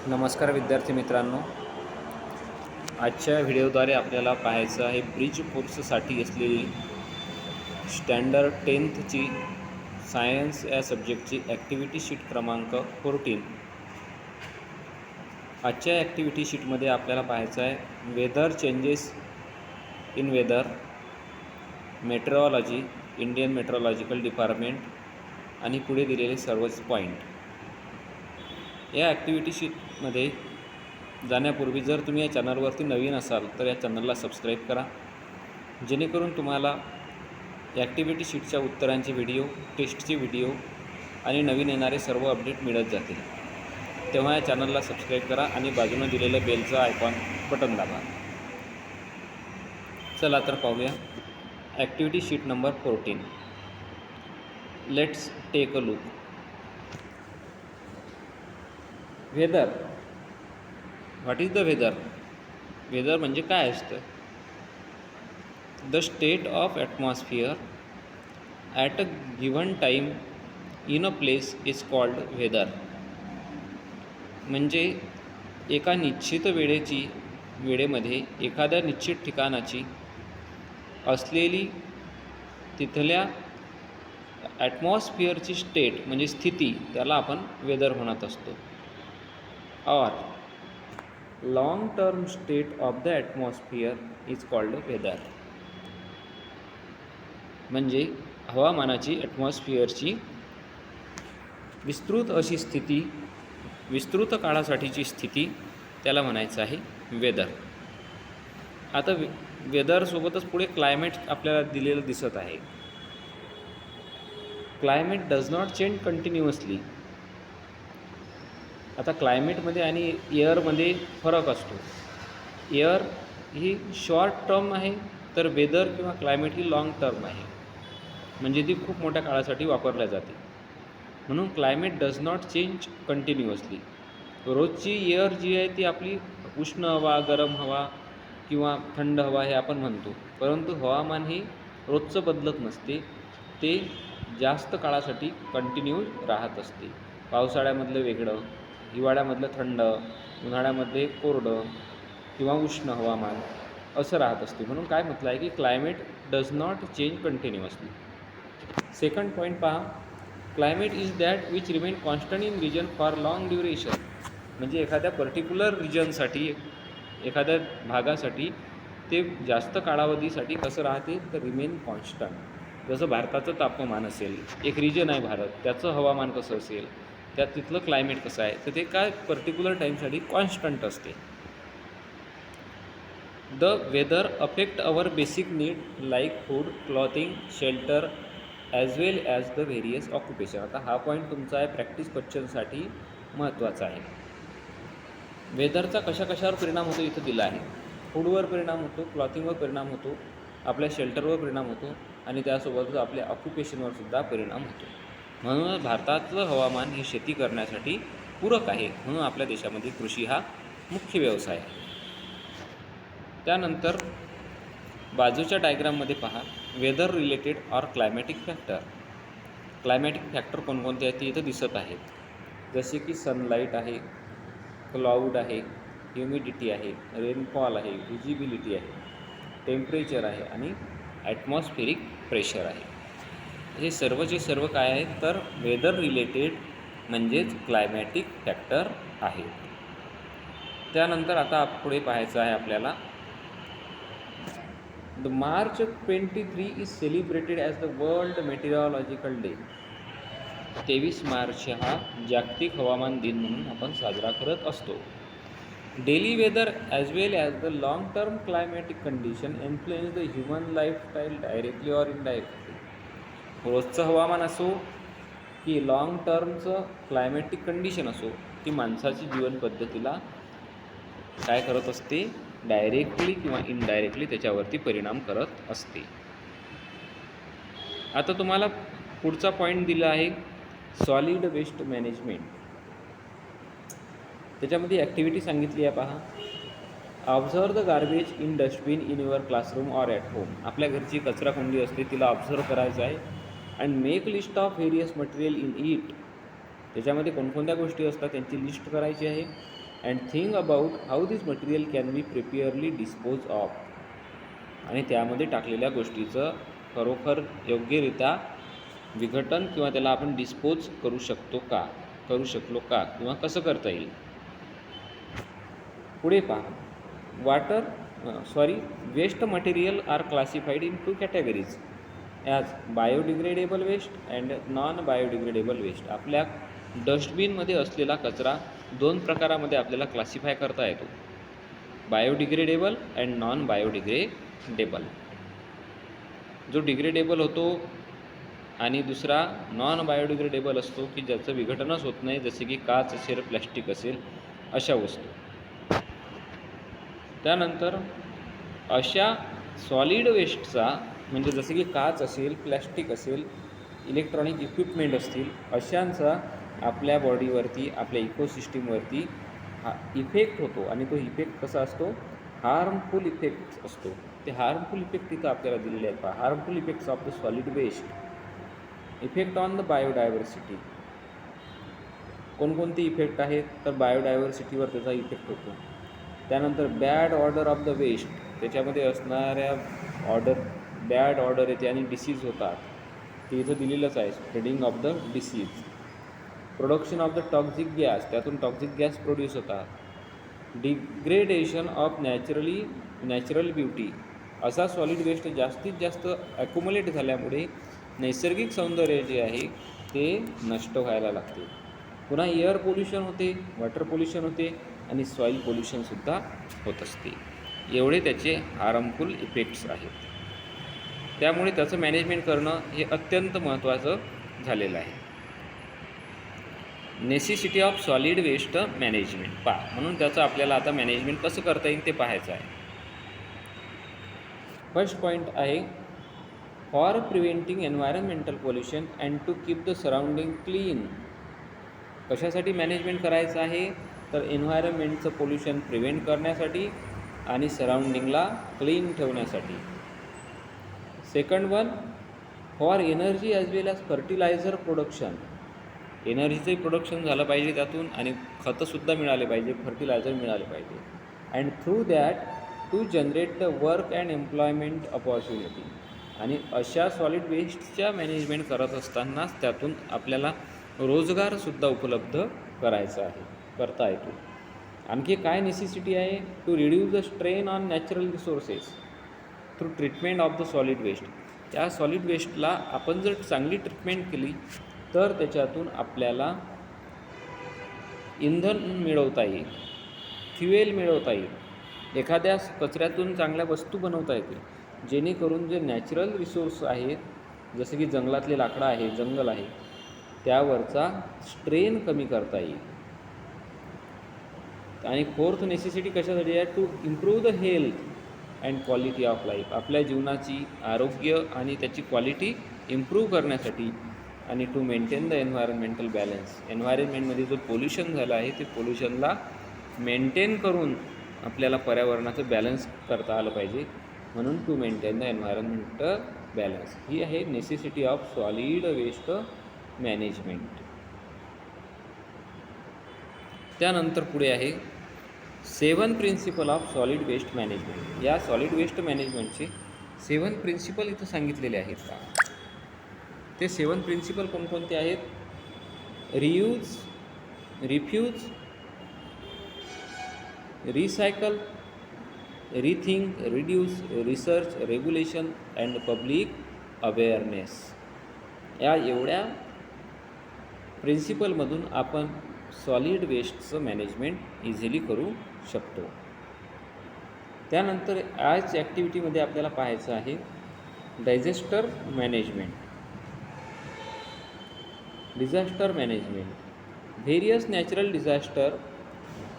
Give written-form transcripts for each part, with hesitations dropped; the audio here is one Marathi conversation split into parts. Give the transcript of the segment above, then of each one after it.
नमस्कार विद्यार्थी मित्रांनो, आजच्या व्हिडिओद्वारे आपल्याला पाहायचं आहे ब्रिज कोर्ससाठी असलेली स्टँडर्ड 10th सायन्स या सब्जेक्टची ॲक्टिव्हिटी शीट क्रमांक 14. आजच्या ॲक्टिव्हिटी शीटमध्ये आपल्याला पाहायचं आहे weather changes in weather, meteorology, Indian meteorological department आणि पुढे दिलेले सर्वच पॉईंट. या ॲक्टिव्हिटी शीटमध्ये जाण्यापूर्वी जर तुम्ही या चॅनलवरती नवीन असाल तर या चॅनलला सबस्क्राईब करा, जेणेकरून तुम्हाला ॲक्टिव्हिटी शीटच्या उत्तरांचे व्हिडिओ, टेस्टचे व्हिडिओ आणि नवीन येणारे सर्व अपडेट मिळत जातील. तेव्हा या चॅनलला सबस्क्राईब करा आणि बाजूने दिलेलं बेलचं आयकॉन बटन दाबा. चला तर पाहूया activity sheet number 14. Let's take a look. Weather. What is the weather? Weather म्हणजे काय असतं? The state of atmosphere at a given time in a place is called weather. म्हणजे एका निश्चित वेळेमध्ये एखाद्या निश्चित ठिकाणाची असलेली तिथल्या ॲटमॉस्फिअरची स्टेट म्हणजे स्थिती, त्याला आपण वेदर म्हणत असतो. और long term state of the atmosphere is called weather. म्हणजे हवामानाची, ॲटमॉस्फिअरची विस्तृत अशी स्थिती, विस्तृत काळासाठीची स्थिती, त्याला म्हणायचं आहे वेदर. आता वेदरसोबतच पुढे क्लायमेट आपल्याला दिलेलं दिसत आहे. Climate does not change continuously. आता क्लायमेटमध्ये आणि एअरमध्ये फरक असतो. एअर ही शॉर्ट टर्म आहे, तर वेदर किंवा क्लायमेट ही लाँग टर्म आहे, म्हणजे ती खूप मोठ्या काळासाठी वापरल्या जाते. म्हणून climate does not change continuously. रोजची एअर जी आहे ती आपली उष्ण हवा, गरम हवा किंवा थंड हवा हे आपण म्हणतो, परंतु हवामान हे रोजचं बदलत नसते, ते जास्त काळासाठी कंटिन्यू राहत असते. पावसाळ्यामधलं वेगळं, हिवाळ्यामधलं थंड, उन्हाळ्यामध्ये कोरडं किंवा उष्ण हवामान असं राहत असते. म्हणून काय म्हटलं आहे की climate does not change continuously. Second point पहा, climate is that which remain constant in region for long duration. म्हणजे एखाद्या पर्टिक्युलर रिजनसाठी, एखाद्या भागासाठी ते जास्त कालावधीसाठी कसं राहते, तर रिमेन कॉन्स्टंट. जसं भारताचं तापमान असेल, एक रिजन आहे भारत, त्याचं हवामान कसं असेल, त्यात तिथलं क्लायमेट कसं आहे, तर ते काय पर्टिक्युलर टाईमसाठी कॉन्स्टंट असते. The weather affect our basic need like food, clothing, shelter as well as the various occupation. आता हा पॉईंट तुमचा आहे प्रॅक्टिस क्वेश्चनसाठी महत्त्वाचा आहे. वेदरचा कशावर परिणाम होतो इथं दिला आहे. फूडवर परिणाम होतो, क्लॉथिंगवर परिणाम होतो, आपल्या शेल्टरवर परिणाम होतो आणि त्यासोबतच आपल्या ऑक्युपेशनवर सुद्धा परिणाम होतो. म्हणून भारताचं हवामान हे शेती करण्यासाठी पूरक आहे, म्हणून आपल्या देशामध्ये कृषी हा मुख्य व्यवसाय आहे. त्यानंतर बाजूच्या डायग्राममध्ये पहा, weather related or climatic factor. Climatic factor कोणकोणते आहेत ते इथं दिसत आहेत, जसे की सनलाईट आहे, क्लाउड आहे, ह्युमिडिटी आहे, रेनफॉल आहे, विजिबिलिटी आहे, टेम्परेचर आहे आणि ॲटमॉस्फेरिक प्रेशर आहे. हे सर्वचे सर्व काय आहेत, तर वेदर रिलेटेड म्हणजेच क्लायमॅटिक फॅक्टर आहेत. त्यानंतर आता पुढे पाहायचं आहे आपल्याला, the March 23 is celebrated as the world meteorological day. 23 मार्च हा जागतिक हवामान दिन म्हणून आपण साजरा करत असतो. Daily weather as well as the long term climatic condition influence the human lifestyle directly or indirectly. रोजचं हवामान असो की लाँग टर्मचं क्लायमॅटिक कंडिशन असो, ती माणसाची जीवनपद्धतीला काय करत असते, डायरेक्टली किंवा इनडायरेक्टली त्याच्यावरती परिणाम करत असते. आता तुम्हाला पुढचा पॉईंट दिला आहे सॉलिड वेस्ट मॅनेजमेंट. त्याच्यामध्ये ॲक्टिव्हिटी सांगितली आहे पहा. Observe the garbage in dustbin in your classroom or at home. आपल्या घरची कचराकुंडी असते, तिला ऑब्झर्व करायचं आहे and make list of various material in it. त्याच्यामध्ये कोणकोणत्या गोष्टी असतात त्यांची लिस्ट करायची आहे and think about how this material can be properly dispose of. आणि त्यामध्ये टाकलेल्या गोष्टीचं खरोखर योग्यरित्या विघटन किंवा त्याला आपण डिस्पोज करू शकलो का किंवा कसं करता येईल. पुढे पहा, waste material are classified in 2 categories as biodegradable waste and non biodegradable waste. आपल्या डस्टबिनमध्ये असलेला कचरा 2 प्रकारामध्ये आपल्याला क्लासिफाय करता येतो, बायोडिग्रेडेबल अँड नॉन बायोडिग्रेडेबल. जो डिग्रेडेबल होतो आणि दुसरा नॉन बायोडिग्रेडेबल असतो की ज्याचं विघटनच होत नाही, जसे की काच असेल, प्लॅस्टिक असेल, अशा वस्तू. त्यानंतर अशा सॉलिड वेस्टचा म्हणजे जसे की काच असेल, प्लॅस्टिक असेल, इलेक्ट्रॉनिक इक्विपमेंट असतील, अशांचा आपल्या बॉडीवरती, आपल्या इकोसिस्टीमवरती इफेक्ट होतो. आणि तो इफेक्ट कसा असतो, हार्मफुल इफेक्ट असतो. ते हार्मफुल इफेक्ट इथं आपल्याला दिलेले आहेत पहा. Harmful effects of the solid waste, effect on the biodiversity. कोणकोणते इफेक्ट आहेत, तर बायोडायव्हर्सिटीवर त्याचा इफेक्ट होतो. त्यानंतर bad odour of the waste, त्याच्यामध्ये असणाऱ्या बॅड ऑर्डर येते आणि डिसीज होतात, ते इथं दिलेलंच आहे, spreading of the disease. Production of the toxic gas, त्यातून टॉक्झिक गॅस प्रोड्यूस होतात. डिग्रेडेशन ऑफ नॅचरल ब्युटी, असा सॉलिड वेस्ट जास्तीत जास्त ॲक्युमुलेट झाल्यामुळे नैसर्गिक सौंदर्य जे आहे ते नष्ट व्हायला लागते. पुन्हा एअर पोल्युशन होते, वॉटर पोल्युशन होते आणि सॉईल पोल्युशनसुद्धा होत असते. एवढे त्याचे हार्मफुल इफेक्ट्स आहेत. त्यामुळे त्याचं मॅनेजमेंट करणं हे अत्यंत महत्त्वाचं झालेलं आहे. Necessity of solid waste management म्हणून त्याचं आपल्याला आता मॅनेजमेंट कसं करता येईल ते पाहायचं आहे. फर्स्ट पॉईंट आहे, for preventing environmental pollution and to keep the surrounding clean. कशासाठी मॅनेजमेंट करायचं आहे, तर एन्व्हायरमेंटचं पोल्युशन प्रिव्हेंट करण्यासाठी आणि सराउंडिंगला क्लीन ठेवण्यासाठी. Second one, for energy as well as fertiliser production. एनर्जीचंही प्रोडक्शन झालं पाहिजे त्यातून आणि खतंसुद्धा मिळाले पाहिजे, फर्टिलायझर मिळाले पाहिजे. And through that to generate the work and employment opportunity. आणि अशा सॉलिड वेस्टच्या मॅनेजमेंट करत असतानाच त्यातून आपल्याला रोजगारसुद्धा उपलब्ध करता येतो. आणखी काय नेसेसिटी आहे, to reduce the strain on natural resources through treatment of the solid waste. त्या सॉलिड वेस्टला आपण जर चांगली ट्रीटमेंट केली तर त्याच्यातून आपल्याला इंधन मिळवता येईल, फ्युएल मिळवता येईल, एखाद्या कचऱ्यातून चांगल्या वस्तू बनवता येतील, जेणेकरून जे नॅचरल रिसोर्स आहेत, जसे की जंगलातले लाकडं आहे, जंगल आहे, त्यावरचा स्ट्रेन कमी करता येईल. आणि फोर्थ नेसेसिटी कशासाठी आहे, to improve the health and quality of life. आपल्या जीवनाची आरोग्य आणि त्याची क्वालिटी इम्प्रूव्ह करण्यासाठी आणि to maintain the environmental balance. एन्व्हायरमेंटमध्ये जो पोल्युशन झालं आहे ते पोल्युशनला मेंटेन करून आपल्याला पर्यावरणाचं बॅलन्स करता आलं पाहिजे. म्हणून to maintain the environmental balance ही आहे necessity of solid waste management. त्यानंतर पुढे आहे 7 principle of solid waste management. या सॉलिड वेस्ट मॅनेजमेंटचे 7 प्रिन्सिपल इथं सांगितलेले आहेत का. ते 7 प्रिन्सिपल कोणकोणते आहेत, reuse, refuse, recycle, rethink, reduce, research, regulation and public awareness. या एवढ्या प्रिन्सिपलमधून आपण सॉलिड वेस्टचं मॅनेजमेंट इझिली करू शकतो. त्यानंतर आज ॲक्टिव्हिटीमध्ये आपल्याला पाहायचं आहे disaster management. Disaster management, various natural disaster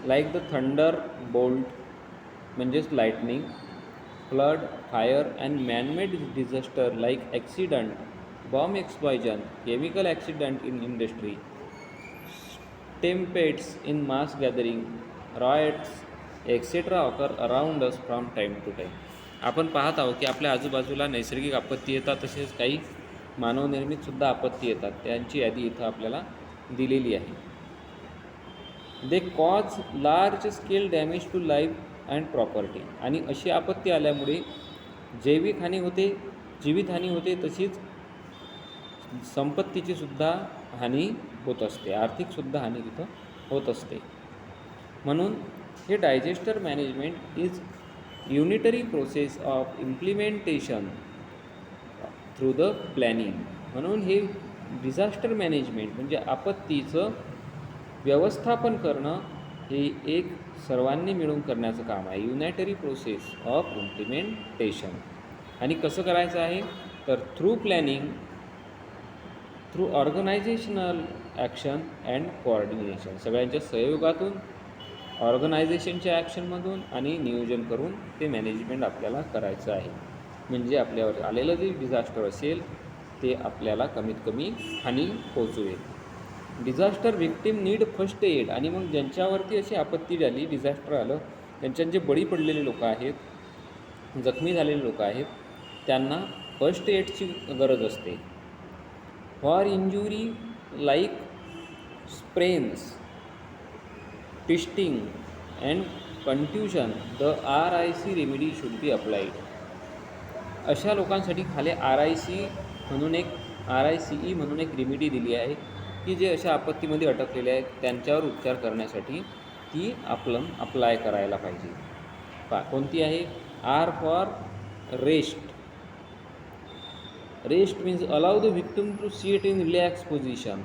like the thunder bolt म्हणजेच lightning, flood, fire and manmade disaster like accident, bomb explosion, chemical accident in industry, stampedes in mass gathering, riots etcetera occur around us from time to time. आपण पाहत आहोत की आपल्या आजूबाजूला नैसर्गिक आपत्ती येतात, तसेच काही मानवनिर्मितसुद्धा आपत्ती येतात. त्यांची यादी इथं आपल्याला दिलेली आहे. They cause large scale damage to life and property. आणि अशी आपत्ती आल्यामुळे जैविक हानी होते, जीवितहानी होते, तशीच संपत्तीची सुद्धा हानी होत असते, आर्थिकसुद्धा हानी तिथं होत असते. म्हणून हे disaster management is unitary process of implementation through the planning. म्हणून हे डिझास्टर मॅनेजमेंट म्हणजे आपत्तीचं व्यवस्थापन करणं हे एक सर्वांनी मिळून करण्याचं काम आहे, युनायटरी प्रोसेस ऑफ इम्प्लिमेंटेशन. आणि कसं करायचं आहे तर through planning, through organisational action and coordination. सगळ्यांच्या सहयोगातून, ऑर्गनायझेशनच्या ॲक्शनमधून आणि नियोजन करून ते मॅनेजमेंट आपल्याला करायचं आहे. म्हणजे आपल्यावर आलेलं जे डिझास्टर असेल ते आपल्याला कमीत कमी हानी पोचवेल. Disaster victim need first aid. आणि मग ज्यांच्यावरती अशी आपत्ती झाली, डिझास्टर आलं, त्यांच्यात जे बळी पडलेले लोक आहेत, जखमी झालेले लोक आहेत, त्यांना फर्स्ट एडची गरज असते. For injury like sprains, twisting and contusion the RIC remedy should be applied. अशा लोकांसाठी खाली RICE म्हणून एक रेमेडी दिली आहे की जे अशा आपत्तीमध्ये अटकलेले आहेत त्यांच्यावर उपचार करण्यासाठी ती अप्लाय करायला पाहिजे. कोणती आहे? R for rest. Rest means allow the victim to sit in relax position.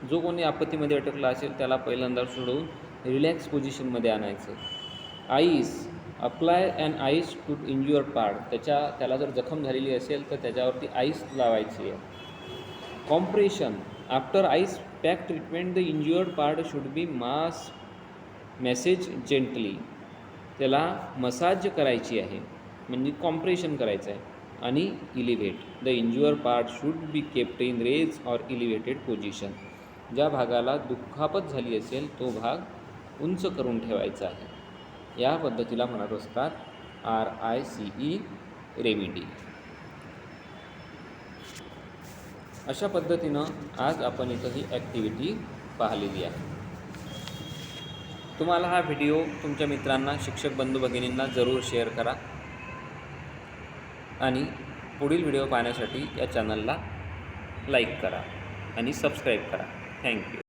जो कोणी आपत्तीमध्ये अटकला असेल त्याला पहिल्यांदा सोडवून रिलॅक्स पोझिशनमध्ये आणायचं. Ice, apply and ice to injured part. त्याला जर जखम झालेली असेल तर त्याच्यावरती आईस लावायची आहे. Compression. After ice pack treatment the injured part should be massage gently. त्याला मसाज करायची आहे म्हणजे कॉम्प्रेशन करायचं आहे. आणि elevate. The injured part should be kept in raised or elevated position. ज्या भागाला दुखापत झाली असेल तो भाग उंच करून ठेवायचा आहे. या पद्धतीला म्हणत असतात RICE रेमेडी. अशा पद्धतीनं आज आपण इथं ही ॲक्टिव्हिटी पाहिलेली आहे. तुम्हाला हा व्हिडिओ तुमच्या मित्रांना, शिक्षक बंधू भगिनींना जरूर शेअर करा आणि पुढील व्हिडिओ पाहण्यासाठी या चॅनलला लाईक करा आणि सबस्क्राईब करा. थँक्यू.